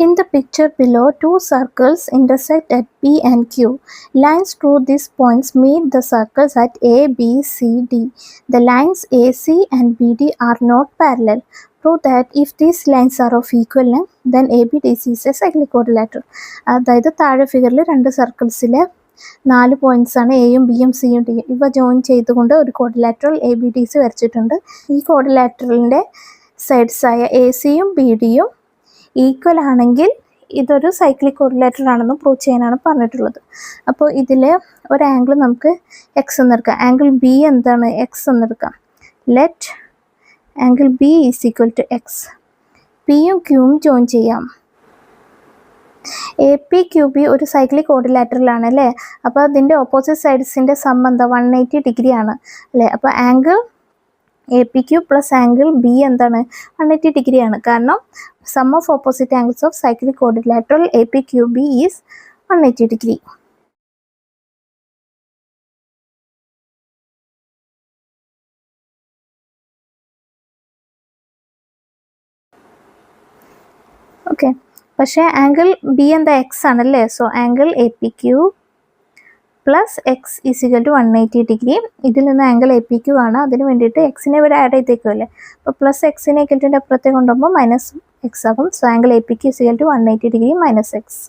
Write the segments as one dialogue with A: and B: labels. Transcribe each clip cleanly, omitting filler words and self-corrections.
A: In the picture below, two circles intersect at P and Q. Lines through these points meet the circles at A, B, C, D. The lines AC and BD are not parallel. Prove that if these lines are of equal length, then ABDC is a cyclic quadrilateral. അതായത് താഴെ ഫിഗറിൽ രണ്ട് സർക്കിൾസിലെ 4 points ആണ് എയും ബിയും സിയും ഡിയും. ഇവ ജോയിൻ ചെയ്തുകൊണ്ട് ഒരു ക്വാഡ്രിലാറ്ററൽ ABDC വരച്ചിട്ടുണ്ട്. ഈ ക്വാഡ്രിലാറ്ററലിൻ്റെ സൈഡ്സായ AC-യും BD-യും ഈക്വൽ ആണെങ്കിൽ ഇതൊരു സൈക്ലിക് ക്വാഡ്രിലാറ്ററൽ ആണെന്ന് പ്രൂവ് ചെയ്യാനാണ് പറഞ്ഞിട്ടുള്ളത്. അപ്പോൾ ഇതിൽ ഒരു ആംഗിൾ നമുക്ക് എക്സ് എന്നെടുക്കാം. ആംഗിൾ ബി എന്താണ്? എക്സ് എന്നെടുക്കാം. Let angle B is equal to x. പിയും ക്യൂവും ജോയിൻ ചെയ്യാം. APQB ഒരു സൈക്ലിക് ക്വാഡ്രിലാറ്ററൽ ആണ് അല്ലേ? അപ്പോൾ അതിൻ്റെ ഓപ്പോസിറ്റ് സൈഡ്സിൻ്റെ സം എന്താ? 180 ഡിഗ്രി ആണ് അല്ലേ? അപ്പോൾ angle APQ plus angle B എന്താണ്? 180 ഡിഗ്രി ആണ്. കാരണം sum of opposite angles of cyclic quadrilateral APQB is 180 degree. Okay, പക്ഷേ ആംഗിൾ ബി എന്താ? എക്സ് ആണല്ലേ? So angle APQ plus X is equal to 180 degree. ഇതിൽ നിന്ന് ആംഗിൾ APQ ആണ്. അതിന് വേണ്ടിയിട്ട് എക്സിനെ ഇവിടെ ആഡ് ചെയ്തേക്കുമല്ലേ? അപ്പോൾ പ്ലസ് എക്സിനെ ഇക്വലിൻ്റെ അപ്പുറത്തേക്ക് കൊണ്ടുപോകുമ്പോൾ മൈനസ് എക്സ് ആകും. So angle APQ is equal to 180 degree minus X.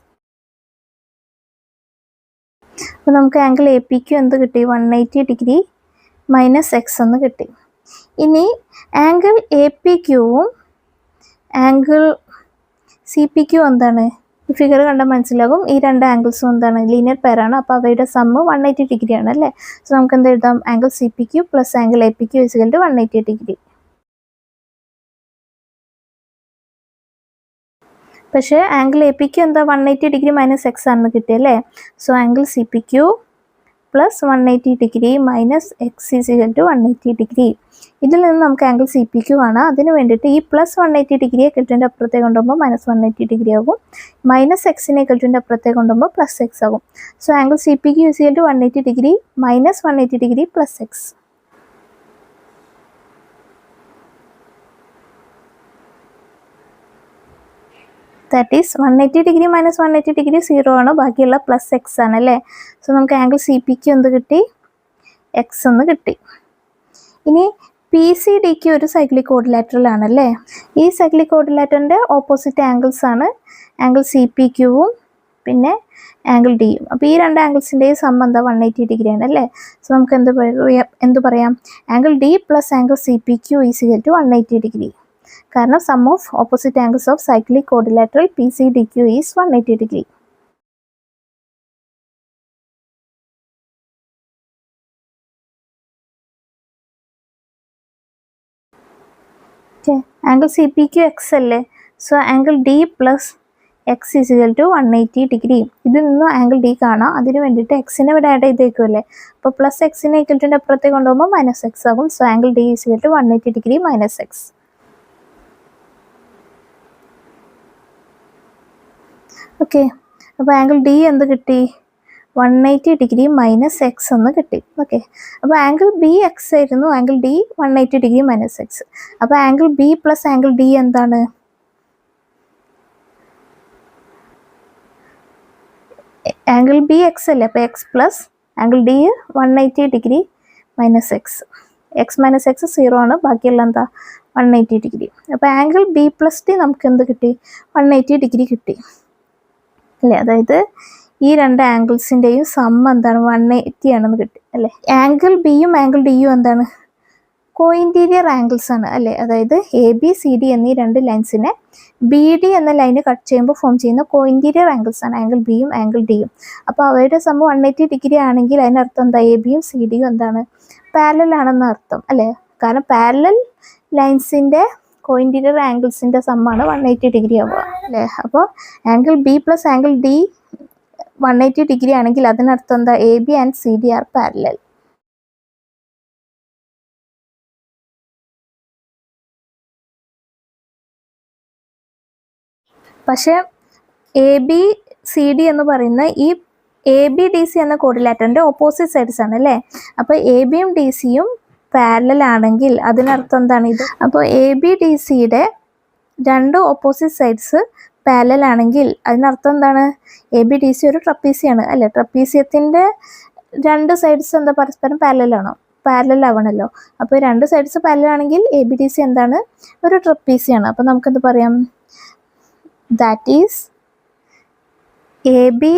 A: അപ്പോൾ നമുക്ക് ആംഗിൾ APQ എന്ത് കിട്ടി? 180 ഡിഗ്രി മൈനസ് എക്സ് എന്ന് കിട്ടി. ഇനി ആംഗിൾ APQവും ആംഗിൾ CPQ എന്താണ്? ഈ ഫിഗർ കണ്ടാൽ മനസ്സിലാകും. ഈ രണ്ട് ആംഗിൾസും എന്താണ്? ലീനിയർ പെയറാണ്. അപ്പോൾ അവയുടെ സമ്മ് 180 ഡിഗ്രി ആണ് അല്ലേ? സോ നമുക്ക് എന്ത് എഴുതാം? Angle CPQ plus angle APQ is equal to 180 degree. പക്ഷേ ആംഗിൾ APQ എന്താ? 180 ഡിഗ്രി മൈനസ് എക്സ് ആണെന്ന് കിട്ടിയല്ലേ? So angle CPQ plus 180 degree minus X is equal to 180 degree. ഇതിൽ നിന്ന് നമുക്ക് ആംഗിൾ CPQ ആണ്. അതിന് വേണ്ടിയിട്ട് ഈ പ്ലസ് 180 ഡിഗ്രിയെ കെൽറ്റിൻ്റെ അപ്പുറത്തേക്ക് കൊണ്ടുപോകുമ്പോൾ മൈനസ് 180 ഡിഗ്രി ആകും. മൈനസ് എക്സിനെ കെൽറ്റിൻ്റെ അപ്പുറത്തേക്ക് കൊണ്ടുപോകുമ്പോൾ പ്ലസ് എക്സ് ആകും. So angle CPQ is equal to 180 degree minus 180 degree plus x. That is 180 degree minus 180 degree 0 ആണ്. ബാക്കിയുള്ള പ്ലസ് എക്സ് ആണ് അല്ലേ? സോ നമുക്ക് ആംഗിൾ CPQ എന്ത് കിട്ടി? എക്സ് എന്ന് കിട്ടി. ഇനി PCDQ ഒരു സൈക്ലിക് ക്വാഡ്രിലാറ്ററൽ ആണല്ലേ? ഈ സൈക്ലിക് ക്വാഡ്രിലാറ്ററിൻ്റെ ഓപ്പോസിറ്റ് ആംഗിൾസ് ആണ് ആംഗിൾ CPQവും പിന്നെ ആംഗിൾ ഡിയും. അപ്പോൾ ഈ രണ്ട് ആംഗിൾസിൻ്റെയും സം എന്താ? 180 ഡിഗ്രി ആണ് അല്ലേ? സോ നമുക്ക് എന്ത് പറയാം? Angle D plus angle CPQ is equal to 180 degree. കാരണം sum of opposite angles of cyclic quadrilateral PCDQ is 180 degree. Angle CPQ X അല്ലേ? So angle D plus X is equal to 180 degree. ഇതിൽ നിന്ന് angle D കാണാം. അതിന് വേണ്ടിയിട്ട് എക്സിനെ ഇവിടെ add ചെയ്തേക്കുമല്ലേ? അപ്പോൾ പ്ലസ് എക്സിനെ ഇക്വലിൻ്റെ അപ്പുറത്തേക്ക് കൊണ്ടുപോകുമ്പോൾ മൈനസ് എക്സ് ആകും. So angle D is equal to 180 degree minus X. Okay, അപ്പോൾ ആംഗിൾ ഡി എന്ത് കിട്ടി? 180 ഡിഗ്രി മൈനസ് എക്സ് എന്ന് കിട്ടി. ഓക്കെ, അപ്പോൾ ആംഗിൾ ബി എക്സ് ആയിരുന്നു, angle D 180 degree minus X. അപ്പോൾ angle B plus angle D എന്താണ്? ആംഗിൾ ബി എക്സ് അല്ലേ? അപ്പോൾ X plus angle D 180 degree minus X. X minus X 0 ആണ്. ബാക്കിയുള്ള എന്താ? 180 ഡിഗ്രി. അപ്പോൾ ആംഗിൾ ബി പ്ലസ് ഡി നമുക്ക് എന്ത് കിട്ടി? 180 ഡിഗ്രി കിട്ടി അല്ലേ? അതായത് ഈ രണ്ട് ആംഗിൾസിൻ്റെയും സം എന്താണ്? 180 ആണെന്ന് കിട്ടി അല്ലേ? ആംഗിൾ ബിയും ആംഗിൾ ഡിയും എന്താണ്? കോഇൻറ്റീരിയർ ആംഗിൾസ് ആണ് അല്ലേ? അതായത് ABCD എന്നീ രണ്ട് ലൈൻസിനെ BD എന്ന ലൈന് കട്ട് ചെയ്യുമ്പോൾ ഫോം ചെയ്യുന്ന കോഇൻറ്റീരിയർ ആംഗിൾസ് ആണ് ആംഗിൾ ബിയും ആംഗിൾ ഡിയും. അപ്പോൾ അവയുടെ സം 180 ഡിഗ്രി ആണെങ്കിൽ അതിനർത്ഥം എന്താ? ABയും CDയും എന്താണ്? പാരലൽ ആണെന്ന് അർത്ഥം അല്ലേ? കാരണം പാരലൽ ലൈൻസിൻ്റെ കോഇൻറ്റീരിയർ ആംഗിൾസിൻ്റെ സമ്മാണ് 180 ഡിഗ്രി ആവുക അല്ലേ? അപ്പോൾ angle B plus angle D 180 degree ആണെങ്കിൽ അതിനർത്ഥം എന്താ? AB and CD R parallel. പക്ഷേ ABCD എന്ന് പറയുന്ന ഈ ABDC എന്ന ക്വാഡ്രിലാറ്ററിൻ്റെ ഓപ്പോസിറ്റ് സൈഡ്സ് ആണ് അല്ലേ? അപ്പോൾ ABയും DCയും പാരലൽ ആണെങ്കിൽ അതിനർത്ഥം എന്താണ്? ഇത് അപ്പോൾ ABDCയുടെ രണ്ട് ഓപ്പോസിറ്റ് സൈഡ്സ് പാരലൽ ആണെങ്കിൽ അതിനർത്ഥം എന്താണ്? എ ബി ഡി സി ഒരു ട്രപ്പീസിയാണ് അല്ലേ? ട്രപ്പീസിയത്തിൻ്റെ രണ്ട് സൈഡ്സ് എന്താ പരസ്പരം പാരലലാണോ? പാരലൽ ആവണമല്ലോ. അപ്പോൾ രണ്ട് സൈഡ്സ് പാരലൽ ആണെങ്കിൽ എ ബി ഡി സി എന്താണ്? ഒരു ട്രപ്പീസിയാണ്. അപ്പോൾ നമുക്കെന്ത് പറയാം? That is A B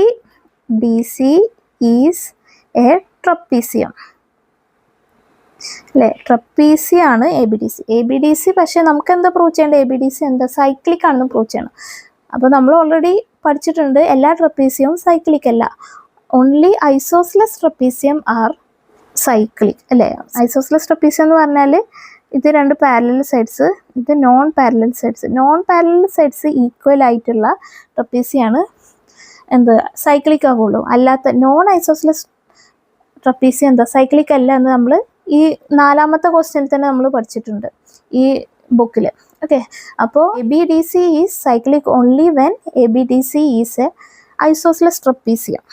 A: D C is a trapezium അല്ലേ? ട്രപ്പീസിയാണ് A B D C. A B D C പക്ഷേ നമുക്ക് എന്താ പ്രൂവ് ചെയ്യേണ്ടത്? എ ബി ഡി സി എന്താ? സൈക്ലിക് ആണെന്ന് പ്രൂവ് ചെയ്യണം. അപ്പോൾ നമ്മൾ ഓൾറെഡി പഠിച്ചിട്ടുണ്ട് എല്ലാ ട്രപ്പീസിയവും സൈക്ലിക് അല്ല. Only isosceles trapezium are cyclic അല്ലേ? ഐസോസ്ലെസ് ട്രപ്പീസിയം എന്ന് പറഞ്ഞാൽ ഇത് രണ്ട് പാരലൽ സൈഡ്സ്, ഇത് non parallel sides. Non parallel sides equal ആയിട്ടുള്ള ട്രപ്പീസിയാണ് എന്ത് സൈക്ലിക് ആവുള്ളൂ. അല്ലാത്ത നോൺ ഐസോസ്ലെസ് ട്രപ്പീസിയം എന്താ? സൈക്ലിക് അല്ല എന്ന് നമ്മൾ ഈ 4ാമത്തെ ക്വസ്റ്റ്യനിൽ തന്നെ നമ്മൾ പഠിച്ചിട്ടുണ്ട് ഈ ബുക്കിൽ. ഓക്കെ, അപ്പോൾ A B D C is cyclic only when A B D C is A isosceles trapezium.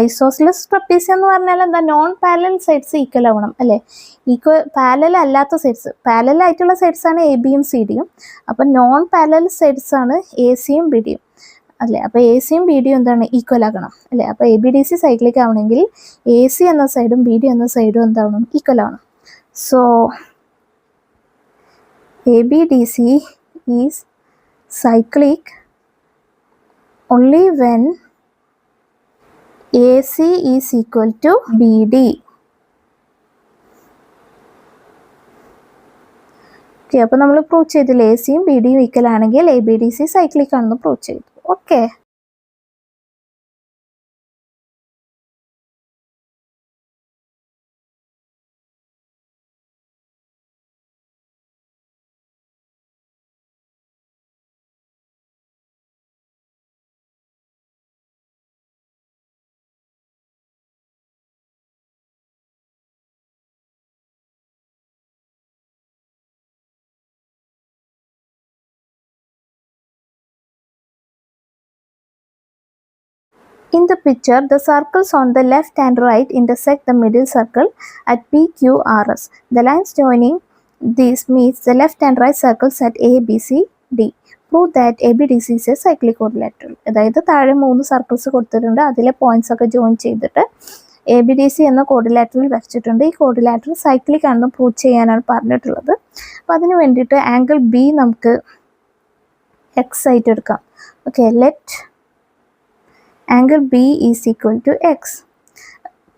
A: Isosceles trapezium എന്ന് പറഞ്ഞാൽ എന്താ? നോൺ പാരലൽ സൈഡ്സ് ഈക്വൽ ആവണം അല്ലേ? പാരലൽ അല്ലാത്ത സൈഡ്സ്, പാരലൽ ആയിട്ടുള്ള സൈഡ്സ് ആണ് എ ബിയും സി ഡിയും. അപ്പം നോൺ പാരലൽ സൈഡ്സ് ആണ് എ സിയും ബി ഡിയും അല്ലേ? അപ്പോൾ എ സിയും ബി ഡിയും എന്താണ്? ഈക്വൽ ആകണം അല്ലേ? അപ്പോൾ A B D C cyclic ആവണമെങ്കിൽ എ സി എന്ന സൈഡും ബി ഡി എന്ന സൈഡും എന്താവണം? ഈക്വൽ ആവണം. So A B D C is cyclic only when AC is equal to BD. Okay, അപ്പോൾ നമ്മൾ പ്രൂവ് ചെയ്തില്ല എ സിയും ബി ഡിയും ഈക്വൽ ആണെങ്കിൽ A B D C cyclic ആണെന്ന് പ്രൂവ് ചെയ്തു. Okay, in the picture, the circles on the left and right intersect the middle circle at PQRS. The lines joining these meets the left and right circles at A, B, C, D. Prove that ABDC is a cyclic quadrilateral. അതായത് താഴെ 3 circles കൊടുത്തിട്ടുണ്ട്, അതിലെ points ഒക്കെ join ചെയ്തിട്ട് A B D C എന്ന കോഡിലാറ്ററൽ വരച്ചിട്ടുണ്ട്. ഈ കോഡിലാറ്ററൽ cyclic ആണെന്ന് പ്രൂവ് ചെയ്യാനാണ് പറഞ്ഞിട്ടുള്ളത്. അപ്പോൾ അതിന് വേണ്ടിയിട്ട് ആംഗിൾ ബി നമുക്ക് എക്സ് ആയിട്ട് എടുക്കാം. Okay, let angle B is equal to x.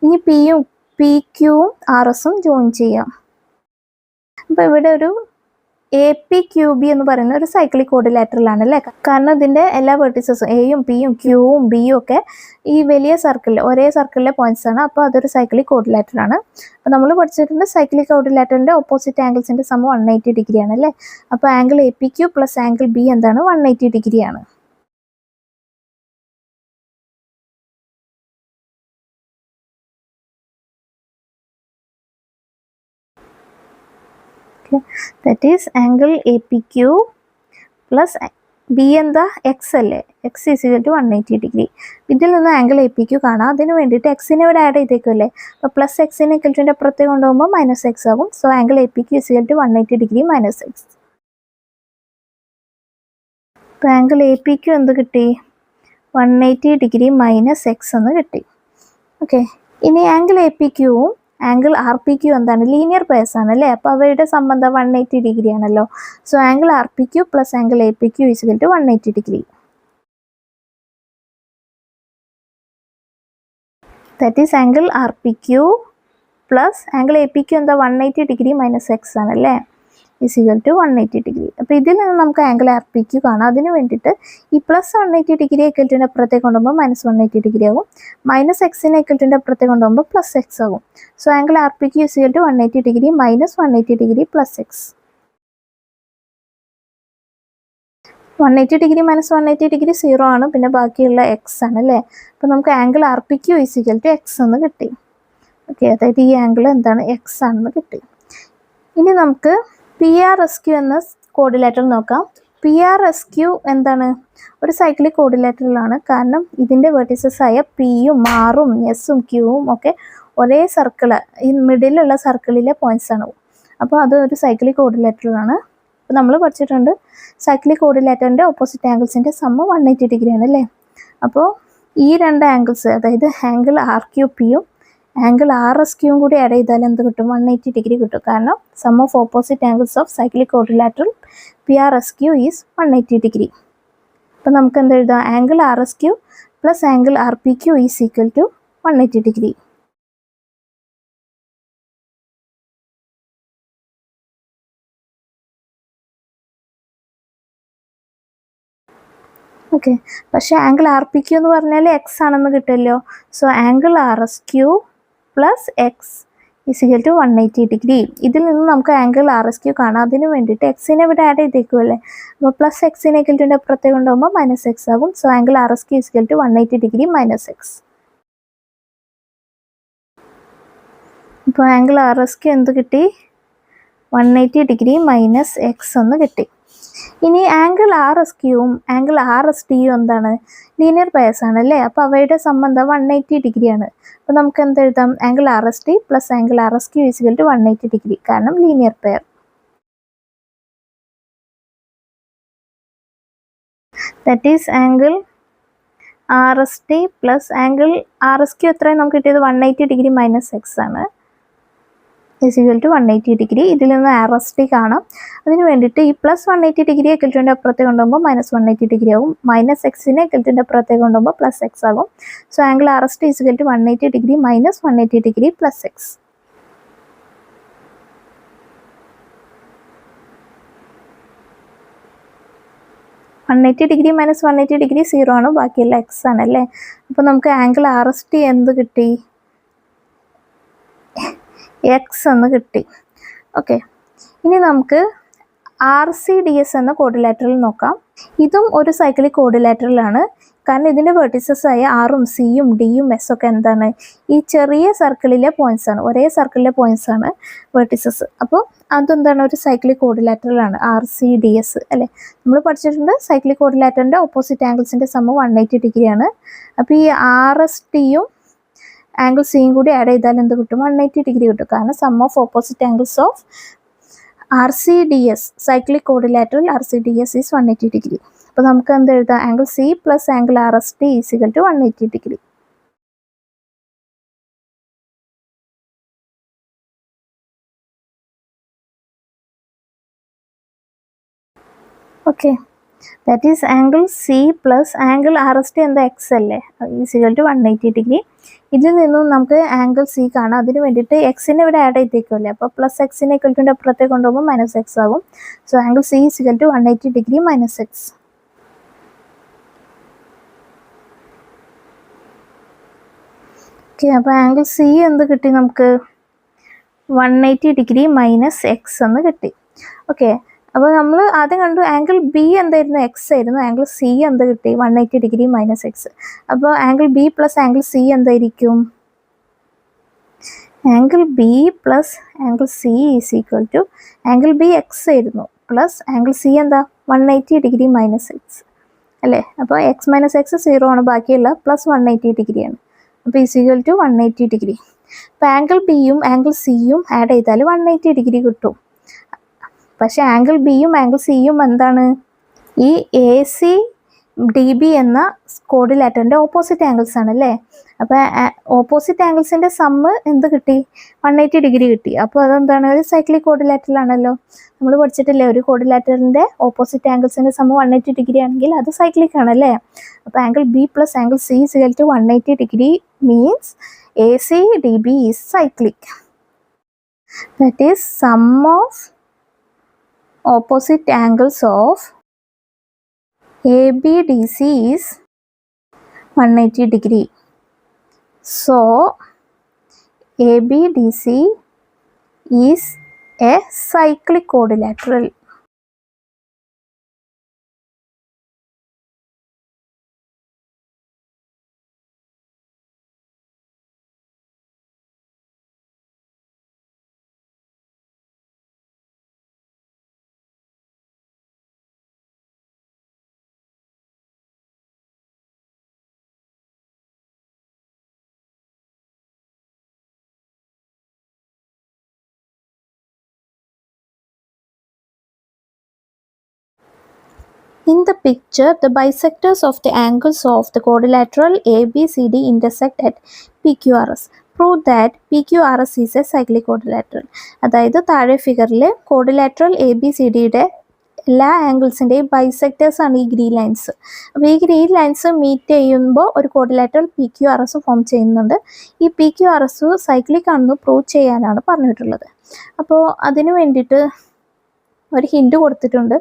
A: ഇനി പിയും പി ക്യൂവും ആർ എസും ജോയിൻ ചെയ്യാം. അപ്പോൾ ഇവിടെ ഒരു എ പി ക്യൂ ബി എന്ന് പറയുന്ന ഒരു സൈക്ലിക് കോഡിലാറ്ററൽ ആണ് അല്ലേ? കാരണം ഇതിൻ്റെ എല്ലാ വെർട്ടിസസും എയും പിയും ക്യൂവും ബിയും ഒക്കെ ഈ വലിയ സർക്കിളിൽ ഒരേ സർക്കിളിലെ പോയിന്റ്സ് ആണ്. അപ്പോൾ അതൊരു സൈക്ലിക് കോഡിലാറ്ററൽ ആണ്. അപ്പോൾ നമ്മൾ പഠിച്ചിട്ടുണ്ട് സൈക്ലിക് കോഡിലാറ്ററലിൻ്റെ ഓപ്പോസിറ്റ് ആംഗിൾസിൻ്റെ സമം 180 ഡിഗ്രി ആണ് അല്ലേ? അപ്പോൾ angle A P Q plus angle B എന്താണ്? 180 ഡിഗ്രി ആണ്. That is angle APQ plus B എന്താ? എക്സ് അല്ലേ? X is equal to 180 degree. ഇതിൽ നിന്ന് ആംഗിൾ എ പി ക്യൂ കാണാം. അതിന് വേണ്ടിയിട്ട് എക്സിനെ ഇവിടെ ആഡ് ചെയ്തേക്കുമല്ലേ? അപ്പോൾ പ്ലസ് എക്സിനെ ഇക്വൽറ്റിൻ്റെ അപ്പുറത്തേക്ക് കൊണ്ടുപോകുമ്പോൾ മൈനസ് എക്സ് ആകും. So angle A P Q is equal to 180 degree minus X. അപ്പോൾ ആംഗിൾ എ പി ക്യൂ എന്ത് കിട്ടി? 180 ഡിഗ്രി മൈനസ് എക്സ് എന്ന് കിട്ടി. ഓക്കെ, ഇനി ആംഗിൾ എ പി ക്യൂവും ആംഗിൾ ആർ പി ക്യൂ എന്താണ്? ലീനിയർ പെയർസ് ആണ് അല്ലേ? അപ്പോൾ അവയുടെ സംബന്ധം 180 ഡിഗ്രി ആണല്ലോ. So angle R P Q plus angle A P Q is equal to 180 degree. That is angle R P Q plus angle A P Q എന്താ? 180 degree minus X ആണല്ലേ? Is equal to 180 degree. അപ്പോൾ ഇതിൽ നിന്ന് നമുക്ക് angle R P Q കാണാം. അതിന് വേണ്ടിയിട്ട് ഈ പ്ലസ് 180 ഡിഗ്രി ഇക്വൽറ്റിൻ്റെ അപ്പുറത്തേക്ക് കൊണ്ടുപോകുമ്പോൾ മൈനസ് 180 ഡിഗ്രി ആകും. മൈനസ് എക്സിനെ ഇക്വൽറ്റിൻ്റെ അപ്പുറത്തേക്ക് കൊണ്ടുപോകുമ്പോൾ പ്ലസ് എക്സ് ആകും. So angle R P Q is equal to 180 degree minus 180 degree plus x. 180 degree minus 180 degree 0 ആണ്, പിന്നെ ബാക്കിയുള്ള എക്സ് ആണ് അല്ലേ? അപ്പോൾ നമുക്ക് angle R P Q is equal to x എന്ന് കിട്ടി. ഓക്കെ, അതായത് ഈ ആംഗിൾ എന്താണ്? എക്സ് ആണെന്ന് കിട്ടി. ഇനി നമുക്ക് പി ആർ എസ് ക്യൂ എന്ന കോഡിലാറ്ററൽ നോക്കാം. പി ആർ എസ് ക്യൂ എന്താണ്? ഒരു സൈക്ലിക് കോഡിലാറ്ററൽ ആണ്. കാരണം ഇതിൻ്റെ വെർട്ടിസസ് ആയ പിയും ആറും എസും ക്യൂവും ഒക്കെ ഒരേ സർക്കിൾ, ഈ മിഡിലുള്ള സർക്കിളിലെ പോയിന്റ്സ് ആണ്. അപ്പോൾ അത് ഒരു സൈക്ലിക് ക്വാഡ്രിലാറ്ററലാണ്. അപ്പോൾ നമ്മൾ പഠിച്ചിട്ടുണ്ട് സൈക്ലിക് ക്വാഡ്രിലാറ്ററിൻ്റെ ഓപ്പോസിറ്റ് ആംഗിൾസിൻ്റെ സമ്മ് 180 ഡിഗ്രിയാണ് അല്ലേ. അപ്പോൾ ഈ രണ്ട് ആംഗിൾസ്, അതായത് ആംഗിൾ ആർ ക്യൂ പിയും ആംഗിൾ ആർ എസ് ക്യൂവും കൂടി ആഡ് ചെയ്താൽ എന്ത് കിട്ടും? 180 ഡിഗ്രി കിട്ടും. കാരണം sum of opposite angles of cyclic quadrilateral P R S Q is 180 degree. അപ്പോൾ നമുക്ക് എന്ത് എഴുതാം? Angle R S Q plus angle R P Q is equal to 180 degree. Okay, പക്ഷേ ആംഗിൾ ആർ പി ക്യൂ എന്ന് പറഞ്ഞാൽ X ആണെന്ന് കിട്ടുമല്ലോ. So angle R S Q plus X is equal to 180 degree. ഇതിൽ നിന്ന് നമുക്ക് ആംഗിൾ ആർ എസ് ക്യൂ കാണാം. അതിന് വേണ്ടിയിട്ട് എക്സിനെ ഇവിടെ ആഡ് ചെയ്തേക്കുമല്ലേ. അപ്പോൾ പ്ലസ് എക്സിനെ ഇക്വൽ അപ്പുറത്തേക്ക് കൊണ്ടുപോകുമ്പോൾ മൈനസ് എക്സ് ആകും. So angle R S Q is equal to 180 degree minus X. ഇപ്പോൾ ആംഗിൾ ആർ എസ് ക്യൂ എന്ത് കിട്ടി? 180 ഡിഗ്രി മൈനസ് എക്സ് എന്ന് കിട്ടി. ഇനി ആംഗിൾ ആർ എസ് ക്യൂവും ആംഗിൾ ആർ എസ് ഡിയും എന്താണ്? ലീനിയർ പെയർസ് ആണല്ലേ. അപ്പോൾ അവയുടെ സംബന്ധം 180 ഡിഗ്രിയാണ്. അപ്പോൾ നമുക്ക് എന്ത് എഴുതാം? Angle R S D plus angle R S Q is equal to 180 degree, കാരണം linear pair. That is angle R S D plus angle R S Q എത്രയും നമുക്ക് കിട്ടിയത് 180 ഡിഗ്രി മൈനസ് എക്സ് ആണ്, ഈസ് ഈക്വൽ ടു 180 ഡിഗ്രി. ഇതിൽ നിന്ന് R S D കാണാം. അതിന് വേണ്ടിയിട്ട് ഈ പ്ലസ് 180 ഡിഗ്രി ഇക്വൽറ്റിൻ്റെ അപ്പുറത്തേക്ക് കൊണ്ടുപോകുമ്പോൾ മൈനസ് 180 ഡിഗ്രി ആകും. മൈനസ് എക്സിനെ ഇക്വൽറ്റിൻ്റെ അപ്പുറത്തേക്ക് കൊണ്ടുപോകുമ്പോൾ പ്ലസ് എക്സ് ആകും. So angle R S D is equal to 180 degree minus 180 degree plus X. Degree minus 180 degree 0 ആണ്, ബാക്കിയെല്ലാം എക്സ് ആണല്ലേ. അപ്പോൾ നമുക്ക് ആംഗിൾ ആർ എസ് ഡി എന്ത് കിട്ടി? എക്സ് എന്ന് കിട്ടി. ഓക്കെ, ഇനി നമുക്ക് ആർ സി ഡി എസ് എന്ന ക്വാഡ്രിലാറ്ററൽ നോക്കാം. ഇതും ഒരു സൈക്ലിക് ക്വാഡ്രിലാറ്ററലാണ്. കാരണം ഇതിൻ്റെ വെർട്ടിസസ് ആയ ആറും സിയും ഡിയും എസ് ഒക്കെ എന്താണ്? ഈ ചെറിയ സർക്കിളിലെ പോയിന്റ്സ് ആണ്, ഒരേ സർക്കിളിലെ പോയിന്റ്സ് ആണ് വെർട്ടിസസ്. അപ്പോൾ അതെന്താണ്? ഒരു സൈക്ലിക് ക്വാഡ്രിലാറ്ററലാണ് ആർ സി ഡി എസ് അല്ലേ. നമ്മൾ പഠിച്ചിട്ടുണ്ട് സൈക്ലിക് ക്വാഡ്രിലാറ്ററിൻ്റെ ഓപ്പോസിറ്റ് ആംഗിൾസിൻ്റെ സമ്മ് 180 ഡിഗ്രിയാണ്. അപ്പോൾ ഈ ആർ എസ് ടിയും ആംഗിൾ സിയും കൂടി ആഡ് ചെയ്താൽ എന്ത് കിട്ടും? 180 ഡിഗ്രി കിട്ടും. കാരണം sum of opposite angles of R C D S cyclic quadrilateral R C D S is 180 degree. അപ്പോൾ നമുക്ക് എന്ത് എഴുതാം? Angle C plus angle R S D is equal to 180 degree. Okay, that is angle C plus angle R S D എന്താ? X അല്ലേ, is equal to 180 degree. ഇതിൽ നിന്നും നമുക്ക് angle C കാണാം. അതിന് വേണ്ടിയിട്ട് എക്സിനെ ഇവിടെ ആഡ് ചെയ്തേക്കുമല്ലേ. അപ്പോൾ പ്ലസ് എക്സിനെ ഇക്വൽറ്റിൻ്റെ അപ്പുറത്തേക്ക് കൊണ്ടുപോകുമ്പോൾ മൈനസ് എക്സ് ആകും. So angle C is equal to 180 degree minus X. Okay, അപ്പോൾ ആംഗിൾ സി എന്ത് കിട്ടി നമുക്ക്? 180 ഡിഗ്രി മൈനസ് എക്സ് എന്ന് കിട്ടി. ഓക്കെ, അപ്പോൾ നമ്മൾ ആദ്യം കണ്ടു ആംഗിൾ ബി എന്തായിരുന്നു? എക്സ് ആയിരുന്നു. ആംഗിൾ സി എന്ത് കിട്ടി? 180 ഡിഗ്രി മൈനസ് എക്സ്. അപ്പോൾ angle B plus angle C എന്തായിരിക്കും? Angle B plus angle C is equal to angle B X ആയിരുന്നു പ്ലസ് ആംഗിൾ സി എന്താ? 180 ഡിഗ്രി മൈനസ് എക്സ് അല്ലേ. അപ്പോൾ എക്സ് മൈനസ് എക്സ് 0 ആണ്, ബാക്കിയല്ല പ്ലസ് 180 ഡിഗ്രിയാണ്. അപ്പോൾ ഈസ് ഈക്വൽ ടു 180 ഡിഗ്രി. അപ്പോൾ ആംഗിൾ ബിയും ആംഗിൾ സിയും ആഡ് ചെയ്താൽ 180 ഡിഗ്രി കിട്ടും. പക്ഷേ ആംഗിൾ ബിയും ആംഗിൾ സിയും എന്താണ്? ഈ എ സി ഡി ബി എന്ന ക്വാഡ്രിലാറ്ററിൻ്റെ ഓപ്പോസിറ്റ് ആംഗിൾസ് ആണല്ലേ. അപ്പോൾ ഓപ്പോസിറ്റ് ആംഗിൾസിൻ്റെ സമ്മ് എന്ത് കിട്ടി? 180 ഡിഗ്രി കിട്ടി. അപ്പോൾ അതെന്താണ്? ഒരു സൈക്ലിക് ക്വാഡ്രിലാറ്ററലാണല്ലോ. നമ്മൾ പഠിച്ചിട്ടില്ലേ, ഒരു ക്വാഡ്രിലാറ്ററിൻ്റെ ഓപ്പോസിറ്റ് ആംഗിൾസിൻ്റെ സമ്മ് 180 ഡിഗ്രി ആണെങ്കിൽ അത് സൈക്ലിക് ആണല്ലേ. അപ്പോൾ angle B plus angle C is equal to 180 degree means A C D B is cyclic. That is sum of opposite angles of ABDC is 180 degree. So ABDC is a cyclic quadrilateral. In the picture, the bisectors of the angles of the quadrilateral ABCD intersect at PQRS. Prove that PQRS is a cyclic quadrilateral. അതായത് താഴെ ഫിഗറിൽ quadrilateral ABCDയുടെ എല്ലാ ആംഗിൾസിൻ്റെയും bisectors ആണ് ഈ green lines. അപ്പോൾ ഈ green lines meet ചെയ്യുമ്പോൾ ഒരു ക്വാഡ്രിലാറ്ററൽ PQRS ഫോം ചെയ്യുന്നുണ്ട്. ഈ PQRS സൈക്ലിക് ആണെന്ന് പ്രൂവ് ചെയ്യാനാണ് പറഞ്ഞിട്ടുള്ളത്. അപ്പോൾ അതിന് വേണ്ടിയിട്ട് ഒരു ഹിൻഡ് കൊടുത്തിട്ടുണ്ട്.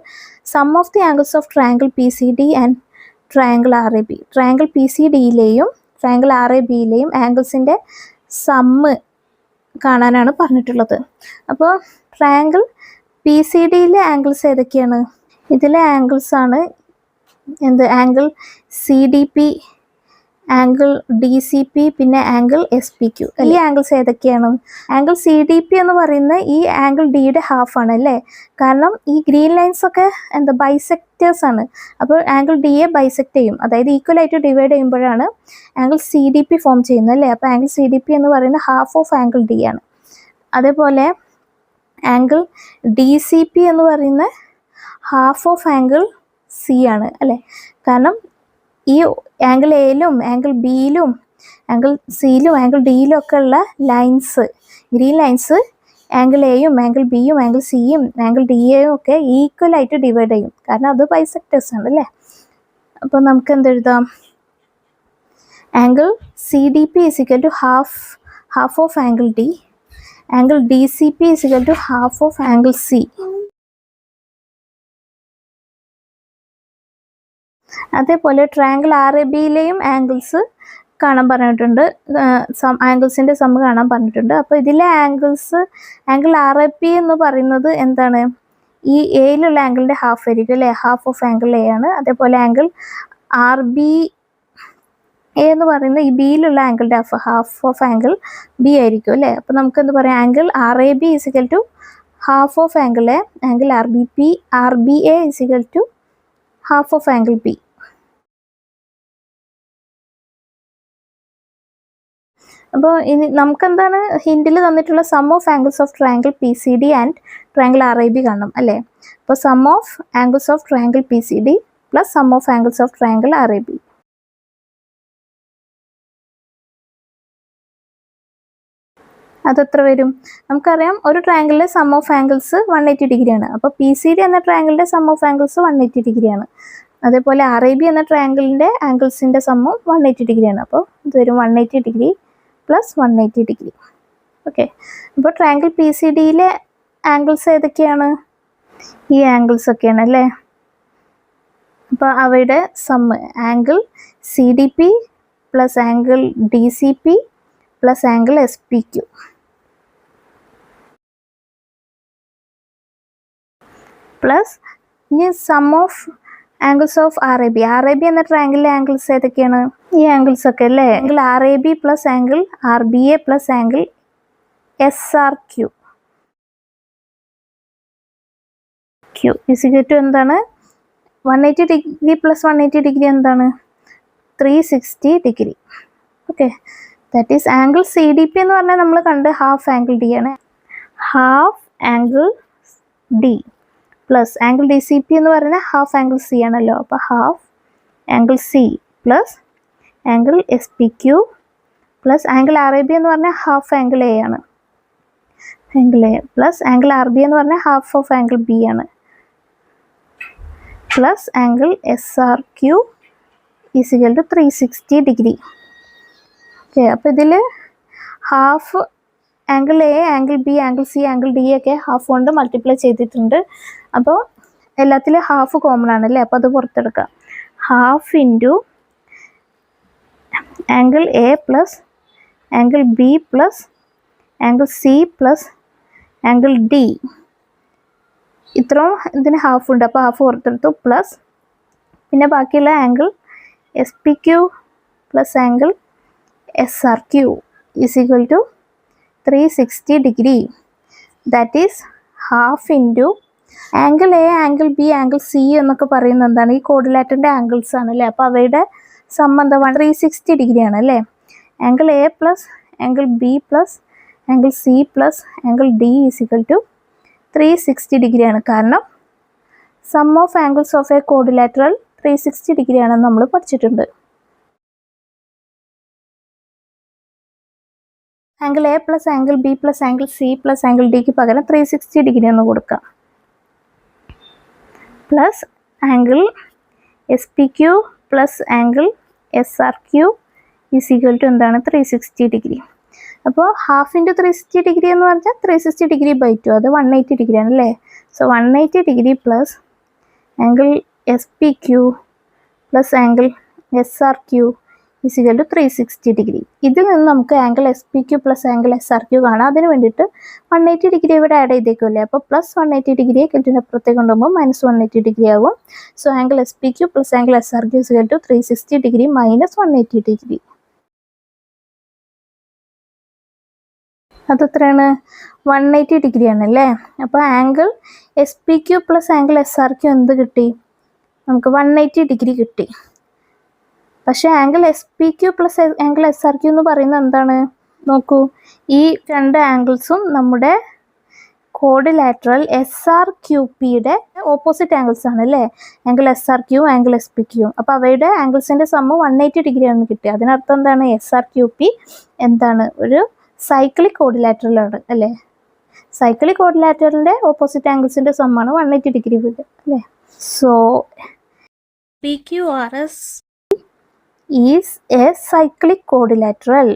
A: Sum of the angles of triangle PCD and triangle RAB. Triangle PCDയിലെയും ട്രയാങ്കിൾ RABയിലെയും ആംഗിൾസിൻ്റെ സമ്മ് കാണാനാണ് പറഞ്ഞിട്ടുള്ളത്. അപ്പോൾ ട്രയാങ്കിൾ PCDയിലെ ആംഗിൾസ് ഏതൊക്കെയാണ്? ഇതിലെ ആംഗിൾസ് ആണ് ആംഗിൾ CDP, ആംഗിൾ DCP, പിന്നെ ആംഗിൾ SPQ. ഈ ആംഗിൾസ് ഏതൊക്കെയാണ്? ആംഗിൾ CDP എന്ന് പറയുന്ന ഈ ആംഗിൾ ഡിയുടെ ഹാഫ് ആണ് അല്ലേ? കാരണം ഈ ഗ്രീൻ ലൈൻസ് ഒക്കെ ബൈസെക്ടേഴ്സ് ആണ്. അപ്പോൾ ആംഗിൾ ഡിയെ ബൈസെക്ട് ചെയ്യും, അതായത് ഈക്വൽ ആയിട്ട് ഡിവൈഡ് ചെയ്യുമ്പോഴാണ് ആംഗിൾ CDP ഫോം ചെയ്യുന്നത് അല്ലേ? അപ്പോൾ ആംഗിൾ CDP എന്ന് പറയുന്നത് ഹാഫ് ഓഫ് ആംഗിൾ ഡി ആണ്. അതേപോലെ ആംഗിൾ DCP എന്ന് പറയുന്ന ഹാഫ് ഓഫ് ആംഗിൾ സി ആണ് അല്ലേ? കാരണം ഈ ആംഗിൾ എയിലും ആംഗിൾ ബിയിലും ആംഗിൾ സിയിലും ആംഗിൾ ഡിയിലും ഒക്കെ ഉള്ള ലൈൻസ്, ഗ്രീൻ ലൈൻസ് ആംഗിൾ എയും ആംഗിൾ ബിയും ആംഗിൾ സിയും ആംഗിൾ ഡിയെയും ഒക്കെ ഈക്വൽ ആയിട്ട് ഡിവൈഡ് ചെയ്യും, കാരണം അത് ബൈസെക്ടേഴ്സ് ആണ് അല്ലേ? അപ്പോൾ നമുക്ക് എന്തെഴുതാം? Angle CDP is equal to half of angle D, angle DCP is equal to half of angle C. അതേപോലെ ട്രയാങ്കിൾ RABയിലെയും ആംഗിൾസ് കാണാൻ പറഞ്ഞിട്ടുണ്ട്, ആംഗിൾസിൻ്റെ സമ്മ് കാണാൻ പറഞ്ഞിട്ടുണ്ട്. അപ്പോൾ ഇതിലെ ആംഗിൾ RAB എന്ന് പറയുന്നത് എന്താണ്? ഈ എയിലുള്ള ആംഗിളിൻ്റെ ഹാഫ് ആയിരിക്കും അല്ലേ? ഹാഫ് ഓഫ് ആംഗിൾ എ ആണ്. അതേപോലെ ആംഗിൾ RBA എന്ന് പറയുന്നത് ഈ ബിയിലുള്ള ആംഗിളിൻ്റെ ഹാഫ് ഓഫ് ആംഗിൾ ബി ആയിരിക്കും അല്ലേ? അപ്പോൾ നമുക്ക് എന്ത് പറയാം? Angle RAB is equal to half of angle A, angle RBA is equal to half of angle B. അപ്പോൾ ഇനി നമുക്കെന്താണ് ഹിൻഡിൽ തന്നിട്ടുള്ള sum of angles of triangle PCD and triangle RAB കാണണം അല്ലേ? അപ്പോൾ sum of angles of triangle PCD plus sum of angles of triangle RAB. അതെത്ര വരും? നമുക്കറിയാം ഒരു ട്രയാങ്കിളിലെ സം ഓഫ് ആംഗിൾസ് 180 ഡിഗ്രിയാണ്. അപ്പോൾ PCD എന്ന ട്രയാങ്കിളിൻ്റെ സം ഓഫ് ആംഗിൾസ് 180 ഡിഗ്രിയാണ്. അതേപോലെ RAB എന്ന ട്രയാങ്കിളിൻ്റെ ആംഗിൾസിൻ്റെ സമ്മും 180 ഡിഗ്രിയാണ്. അപ്പോൾ ഇത് വരും 180 ഡിഗ്രി പ്ലസ് 180 ഡിഗ്രി. ഓക്കെ, അപ്പോൾ ട്രയാങ്കിൾ PCDയിലെ ആംഗിൾസ് ഏതൊക്കെയാണ്? ഈ ആംഗിൾസ് ഒക്കെയാണ് അല്ലേ? അപ്പോൾ അവയുടെ sum angle CDP plus angle DCP plus angle SPQ. Plus ഇനി sum of angles of RAB. RAB എന്ന ട്രയാങ്കിളിലെ ആംഗിൾസ് ഏതൊക്കെയാണ്? ഈ ആംഗിൾസ് ഒക്കെ അല്ലേ? Angle RAB plus angle RBA plus angle SRQ. Is equal to എന്താണ്? 180 ഡിഗ്രി പ്ലസ് 180 ഡിഗ്രി എന്താണ്? 360 degree. Okay, that is angle CDP എന്ന് പറഞ്ഞാൽ നമ്മൾ കണ്ട് ഹാഫ് ആംഗിൾ ഡി ആണ്. Half angle D plus angle DCP എന്ന് പറയുന്നത് ഹാഫ് ആംഗിൾ സി ആണല്ലോ. അപ്പോൾ half angle C plus angle SPQ plus angle RAB എന്ന് പറഞ്ഞാൽ ഹാഫ് ആംഗിൾ എ ആണ്, angle A plus angle RB എന്ന് പറഞ്ഞാൽ ഹാഫ് ഓഫ് ആംഗിൾ ബി ആണ്, plus angle SRQ is equal to 360 degree. Okay, അപ്പോൾ ഇതിൽ half angle A, angle B, angle C, angle D ഒക്കെ half കൊണ്ട് മൾട്ടിപ്ലൈ ചെയ്തിട്ടുണ്ട്. അപ്പോൾ എല്ലാത്തിലും ഹാഫ് കോമൺ ആണല്ലേ? അപ്പോൾ അത് പുറത്തെടുക്കാം. Half into angle A plus angle B plus angle C plus angle D, ഇത്രയും ഇതിന് ഹാഫ് ഉണ്ട്. അപ്പോൾ ഹാഫ് പുറത്തെടുത്തു. പ്ലസ് പിന്നെ ബാക്കിയുള്ള angle SPQ plus angle SRQ is equal to 360 degree. That is half into angle A, angle B, angle C എന്നൊക്കെ പറയുന്നത് എന്താണ്? ഈ ക്വാഡ്രിലാറ്ററിൻ്റെ ആംഗിൾസ് ആണ് അല്ലേ? അപ്പോൾ അവയുടെ സമ്മ് 360 ഡിഗ്രിയാണ് അല്ലേ? Angle A plus angle B plus angle C plus angle D is equal to 360 ഡിഗ്രിയാണ്. കാരണം sum of angles of a quadrilateral 360 degree ആണെന്ന് നമ്മൾ പഠിച്ചിട്ടുണ്ട്. Angle A plus angle B plus angle C plus angle ഡിക്ക് പകരം 360 degree എന്ന് കൊടുക്കാം. Plus angle S P Q plus angle S R Q is equal to എന്താണ് 360 degree. അപ്പോൾ half into 360 degree എന്ന് പറഞ്ഞാൽ 360 ഡിഗ്രി ബൈ 2, അത് 180 ഡിഗ്രി ആണല്ലേ. So 180 degree plus angle S P Q plus angle S R Q is equal to 360 degree. ഇതിൽ നിന്ന് നമുക്ക് angle S P Q plus angle S R Q കാണാം. അതിന് വേണ്ടിയിട്ട് 180 ഡിഗ്രി ഇവിടെ ആഡ് ചെയ്തേക്കുമല്ലേ. അപ്പോൾ പ്ലസ് 180 ഡിഗ്രിയെ കെൽറ്റിൻ്റെ അപ്പുറത്തേക്ക് കൊണ്ടുപോകുമ്പോൾ മൈനസ് 180 ഡിഗ്രി ആകും. So angle S P Q plus angle S R Q is equal to 360 degree minus 180 degree. അതെത്രയാണ്? 180 ഡിഗ്രി ആണല്ലേ. അപ്പോൾ angle S P Q plus angle S R Q എന്ത് കിട്ടി? നമുക്ക് 180 ഡിഗ്രി കിട്ടി. പക്ഷേ angle S P Q plus angle S R Q എന്ന് പറയുന്നത് എന്താണ്? നോക്കൂ, ഈ രണ്ട് ആംഗിൾസും നമ്മുടെ കോഡിലാറ്ററൽ എസ് ആർ ക്യു പിയുടെ ഓപ്പോസിറ്റ് ആംഗിൾസ് ആണ് അല്ലേ. Angle S R Q angle S P Q. അപ്പോൾ അവയുടെ ആംഗിൾസിൻ്റെ സമ്മ് 180 ഡിഗ്രി ആണ് കിട്ടിയത്. അതിനർത്ഥം എന്താണ്? എസ് ആർ ക്യു പി എന്താണ്? ഒരു സൈക്ലിക് കോഡിലാറ്ററലാണ് അല്ലേ. സൈക്ലിക് കോഡിലാറ്ററലിൻ്റെ ഓപ്പോസിറ്റ് ആംഗിൾസിൻ്റെ സമ്മാണ് 180 ഡിഗ്രി വരിക അല്ലേ. So P Q R S is a cyclic quadrilateral.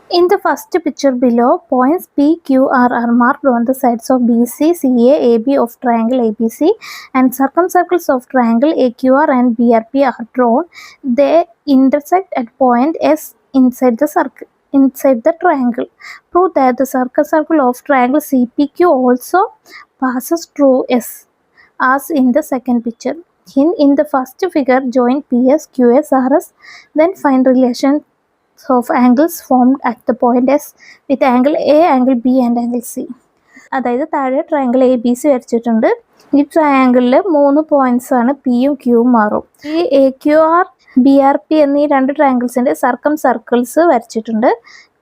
A: In the first picture below, points P, Q, R are marked on the sides of BC, CA, AB of triangle ABC, and circumcircles of triangle AQR and BRP are drawn. They intersect at point S inside the circle. Inside the triangle. Prove that the circle of triangle CPQ also passes through S, as in the second picture. In the first figure, join PS, QS, RS, then find relation of angles formed at the point S with angle A, angle B and angle C. അതായത് താഴെ triangle A B C വരച്ചിട്ടുണ്ട്. ഈ ട്രയാങ്കിളിൽ 3 points ആണ് പിയും ക്യൂവും മാറും. ഈ A Q R B R P എന്നീ രണ്ട് ട്രയാങ്കിൾസിൻ്റെ സർക്കം സർക്കിൾസ് വരച്ചിട്ടുണ്ട്.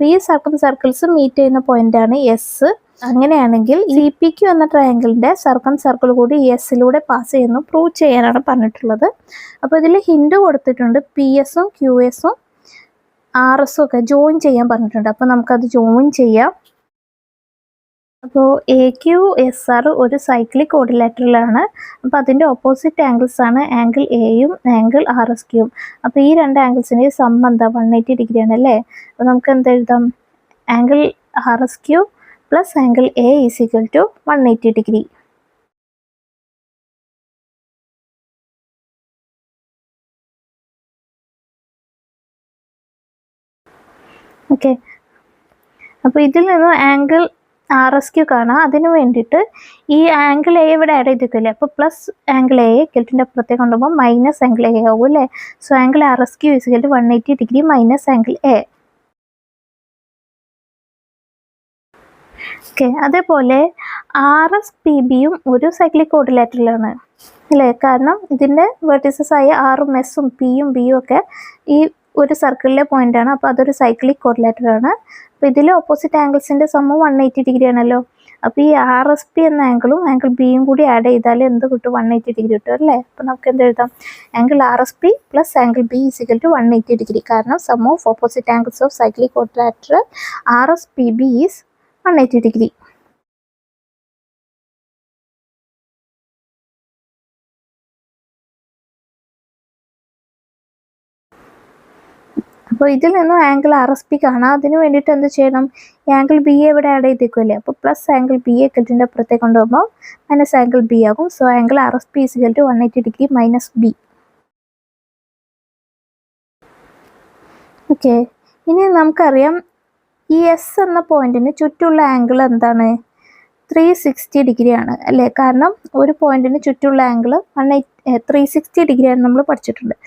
A: ഈ സർക്കം സർക്കിൾസ് മീറ്റ് ചെയ്യുന്ന പോയിന്റാണ് എസ്. അങ്ങനെയാണെങ്കിൽ സി പി ക്യു എന്ന ട്രയാങ്കിളിൻ്റെ സർക്കം സർക്കിൾ കൂടി എസിലൂടെ പാസ് ചെയ്യുന്നു പ്രൂവ് ചെയ്യാനാണ് പറഞ്ഞിട്ടുള്ളത്. അപ്പോൾ ഇതിൽ ഹിൻഡ് കൊടുത്തിട്ടുണ്ട്. പി എസും ക്യു എസും ആർ എസും ഒക്കെ ജോയിൻ ചെയ്യാൻ പറഞ്ഞിട്ടുണ്ട്. അപ്പോൾ നമുക്കത് ജോയിൻ ചെയ്യാം. അപ്പോൾ എ ക്യു എസ് ആർ ഒരു സൈക്ലിക് കോഡിലാറ്ററലാണ്. അപ്പോൾ അതിൻ്റെ ഓപ്പോസിറ്റ് ആംഗിൾസ് ആണ് ആംഗിൾ എയും ആംഗിൾ ആർ എസ് ക്യൂവും. അപ്പോൾ ഈ രണ്ട് ആംഗിൾസിൻ്റെ സമ്മ് എന്താ? 180 ഡിഗ്രി ആണ് അല്ലേ. അപ്പോൾ നമുക്ക് എന്ത് എഴുതാം? Angle R S Q plus angle A is equal to 180 degree. Okay, അപ്പോൾ ഇതിൽ നിന്ന് ആംഗിൾ ആർ എസ് ക്യൂ കാണാം. അതിന് വേണ്ടിയിട്ട് ഈ ആംഗിൾ എ ഇവിടെ ആഡ് ചെയ്തിട്ടില്ലേ. അപ്പോൾ പ്ലസ് ആംഗിൾ എ കെൽറ്റിൻ്റെ അപ്പുറത്തേക്ക് കൊണ്ടുപോകുമ്പോൾ മൈനസ് ആംഗിൾ എ ആവും അല്ലേ. So angle R S Q is കെൽറ്റ് 180 degree minus angle A. Okay, അതേപോലെ ആർ എസ് പി ബിയും ഒരു സൈക്ലിക് കോഡിലാറ്ററലാണ് അല്ലേ. കാരണം ഇതിൻ്റെ വെർട്ടിസസ് ആയ ആറും എസും പിയും ബിയും ഒക്കെ ഈ ഒരു സർക്കിളിലെ പോയിന്റാണ്. അപ്പോൾ അതൊരു സൈക്ലിക് കോഡിലാറ്ററാണ്. അപ്പോൾ ഇതിൽ ഓപ്പോസിറ്റ് ആംഗിൾസിൻ്റെ സമ്മ് 180 ഡിഗ്രി ആണല്ലോ. അപ്പോൾ ഈ ആർ എസ് പി എന്ന ആംഗിളും ആംഗിൾ ബിയും കൂടി ആഡ് ചെയ്താൽ എന്ത് കിട്ടും? 180 ഡിഗ്രി കിട്ടും അല്ലേ. അപ്പോൾ നമുക്ക് എന്ത് എഴുതാം? Angle R S P plus angle B is equal to 180 degree. കാരണം sum of opposite angles of cyclic quadrilateral R S P B is 180 degree. അപ്പോൾ ഇതിൽ നിന്നും ആംഗിൾ ആർ എസ് പി കാണാം. അതിന് വേണ്ടിയിട്ട് എന്ത് ചെയ്യണം? ഈ ആംഗിൾ ബി എ ഇവിടെ ആഡ് ചെയ്തേക്കുമല്ലേ. അപ്പോൾ പ്ലസ് ആംഗിൾ ബി എ കെൽറ്റിൻ്റെ അപ്പുറത്തേക്ക് കൊണ്ടുപോകുമ്പോൾ മൈനസ് ആംഗിൾ ബി ആകും. So angle R S P is equal to 180 degree minus B. Okay, ഇനി നമുക്കറിയാം ഈ എസ് എന്ന പോയിന്റിന് ചുറ്റുള്ള ആംഗിൾ എന്താണ്? 360 ഡിഗ്രിയാണ് അല്ലേ. കാരണം ഒരു പോയിന്റിന് ചുറ്റുള്ള ആംഗിൾ 360 ഡിഗ്രിയാണ് നമ്മൾ പഠിച്ചിട്ടുണ്ട്.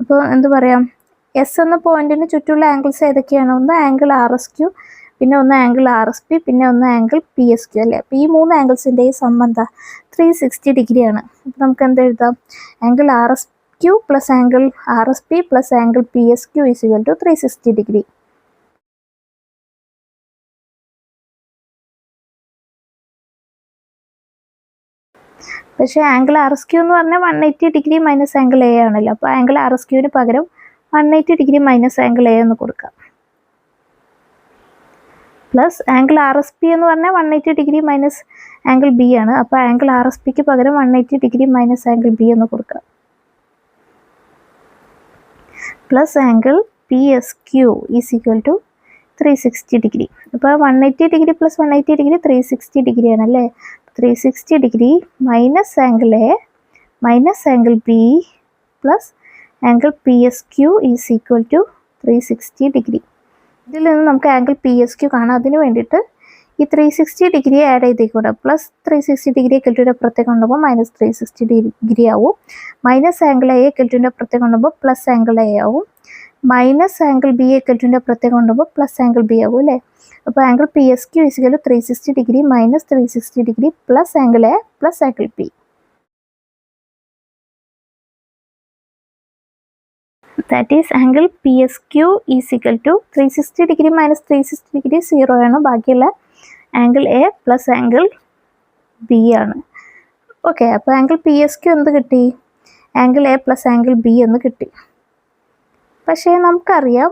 A: അപ്പോൾ എന്ത് പറയാം? എസ് എന്ന പോയിന്റിന് ചുറ്റുമുള്ള ആംഗിൾസ് ഏതൊക്കെയാണ്? ഒന്ന് ആംഗിൾ ആർ എസ് ക്യൂ, പിന്നെ ഒന്ന് ആംഗിൾ ആർ എസ് പി, പിന്നെ ഒന്ന് ആംഗിൾ പി എസ് ക്യൂ അല്ലേ. അപ്പോൾ ഈ 3 ആംഗിൾസിൻ്റെയും സം എന്താ? 360 ഡിഗ്രിയാണ്. അപ്പോൾ നമുക്ക് എന്ത് എഴുതാം? Angle R S Q plus angle R S P plus angle P S Q is equal to 360 degree. പക്ഷേ ആംഗിൾ ആർ എസ് ക്യൂ എന്ന് പറഞ്ഞാൽ 180 ഡിഗ്രി മൈനസ് ആംഗിൾ എ ആണല്ലോ. അപ്പോൾ ആംഗിൾ ആർ എസ് ക്യൂവിന് പകരം 180 ഡിഗ്രി മൈനസ് ആംഗിൾ എ എന്ന് കൊടുക്കാം. Plus angle R S P എന്ന് പറഞ്ഞാൽ 180 ഡിഗ്രി മൈനസ് ആംഗിൾ ബി ആണ്. അപ്പോൾ ആംഗിൾ ആർ എസ് പിക്ക് പകരം 180 ഡിഗ്രി മൈനസ് ആംഗിൾ ബി എന്ന് കൊടുക്കാം. Plus angle P S Q is equal to 360 degree. അപ്പോൾ 180 ഡിഗ്രി പ്ലസ് 180 ഡിഗ്രി 360 ഡിഗ്രി ആണല്ലേ. 360 degree minus angle A minus angle B plus angle P S Q is equal to 360 degree. ഇതിൽ നിന്ന് നമുക്ക് angle P S Q കാണാം. അതിന് വേണ്ടിയിട്ട് ഈ 360 degree add ചെയ്തേക്കൂടെ. പ്ലസ് 360 ഡിഗ്രി കെൽറ്റുവിൻ്റെ അപ്പുറത്തേക്ക് കൊണ്ടുപോകുമ്പോൾ മൈനസ് 360 ഡിഗ്രി ആവും. മൈനസ് ആംഗിൾ എ കെൽറ്റുവിൻ്റെ അപ്പുറത്തേക്ക് കൊണ്ടുപോകുമ്പോൾ പ്ലസ് ആംഗിൾ എ ആവും. മൈനസ് ആംഗിൾ ബി എ കെൽറ്റുവിൻ്റെ അപ്പുറത്തേക്ക് കൊണ്ടുപോകുമ്പോൾ പ്ലസ് ആംഗിൾ ബി ആവും അല്ലേ. അപ്പോൾ angle P S Q is equal to 360 degree minus 360 degree plus angle A plus angle P. That is angle P S Q is equal to 360 degree minus 360 degree 0 ആണ്. ബാക്കിയുള്ള angle A plus angle B ആണ്. Okay, അപ്പോൾ angle P S Q എന്ത് കിട്ടി? Angle A plus angle B എന്ന് കിട്ടി. പക്ഷേ നമുക്കറിയാം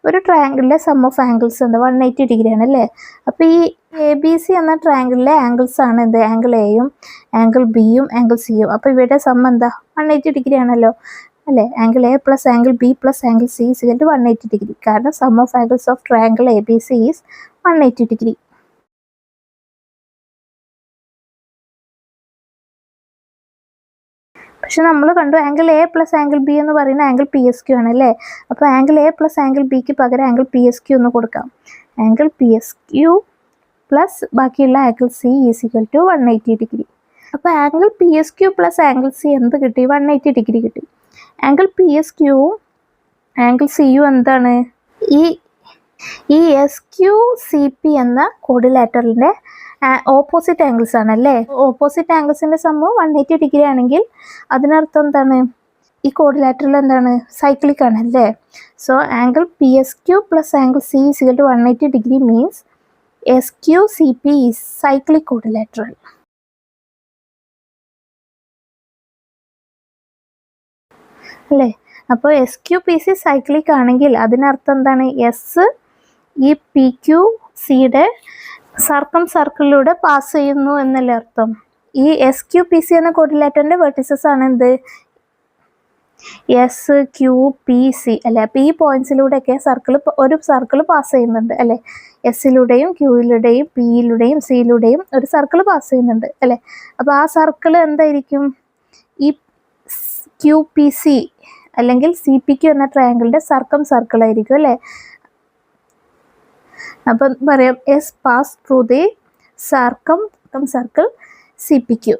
A: ഒരു ട്രയാങ്കിളിലെ സം ഓഫ് ആംഗിൾസ് എന്താ? 180 ഡിഗ്രി ആണല്ലേ. അപ്പോൾ ഈ എ ബി സി എന്ന ട്രയാങ്കിളിലെ ആംഗിൾസ് ആണ് എന്ത്? ആംഗിൾ എയും ആംഗിൾ ബിയും ആംഗിൾ സിയും. അപ്പോൾ ഇവയുടെ സം എന്താ? 180 ഡിഗ്രി ആണല്ലോ അല്ലേ. Angle A plus angle B plus angle C is equal to 180 degree. കാരണം sum of angles of triangle A B C is 180 degree. പക്ഷെ നമ്മൾ കണ്ടു angle A plus angle B എന്ന് പറയുന്ന ആംഗിൾ പി എസ് ക്യൂ ആണല്ലേ. അപ്പോൾ angle A plus angle ബിക്ക് പകരം ആംഗിൾ പി എസ് ക്യൂ എന്ന് കൊടുക്കാം. Angle P S Q plus ബാക്കിയുള്ള angle C is equal to 180 degree. അപ്പോൾ angle P S Q plus angle C എന്ത് കിട്ടി? 180 ഡിഗ്രി കിട്ടി. ആംഗിൾ പി എസ് ക്യൂവും ആംഗിൾ സിയും എന്താണ്? ഈ എസ് ക്യൂ സി പി എന്ന കോഡിലാറ്ററലിൻ്റെ ഓപ്പോസിറ്റ് ആംഗിൾസ് ആണല്ലേ. ഓപ്പോസിറ്റ് ആംഗിൾസിൻ്റെ സമ്മ് 180 ഡിഗ്രി ആണെങ്കിൽ അതിനർത്ഥം എന്താണ്? ഈ കോഡിലാറ്ററൽ എന്താണ്? സൈക്ലിക് ആണല്ലേ. So angle P S Q plus angle C is equal to 180 degree means S Q C P is cyclic quadrilateral അല്ലേ. അപ്പോൾ S Q P C cyclic ആണെങ്കിൽ അതിനർത്ഥം എന്താണ്? എസ് ഈ പി ക്യൂ സിയുടെ സർക്കിളിലൂടെ പാസ് ചെയ്യുന്നു എന്നല്ലേ അർത്ഥം. ഈ എസ് ക്യൂ പി സി എന്ന കോഡിലാറ്ററിൻ്റെ വെർട്ടിസസ് ആണ് എന്ത്? എസ് ക്യൂ പി സി അല്ലേ. അപ്പോൾ ഈ പോയിന്റ്സിലൂടെയൊക്കെ ഒരു സർക്കിൾ പാസ് ചെയ്യുന്നുണ്ട് അല്ലേ. എസ്സിലൂടെയും ക്യൂയിലൂടെയും പിയിലൂടെയും സിയിലൂടെയും ഒരു സർക്കിൾ പാസ് ചെയ്യുന്നുണ്ട് അല്ലേ. അപ്പോൾ ആ സർക്കിൾ എന്തായിരിക്കും? ഈ ക്യൂ പി സി അല്ലെങ്കിൽ സി പി ക്യൂ എന്ന ട്രയാങ്കിളിൻ്റെ സർക്കിൾ ആയിരിക്കും അല്ലേ. അപ്പം പറയാം S pass through the circle C P Q.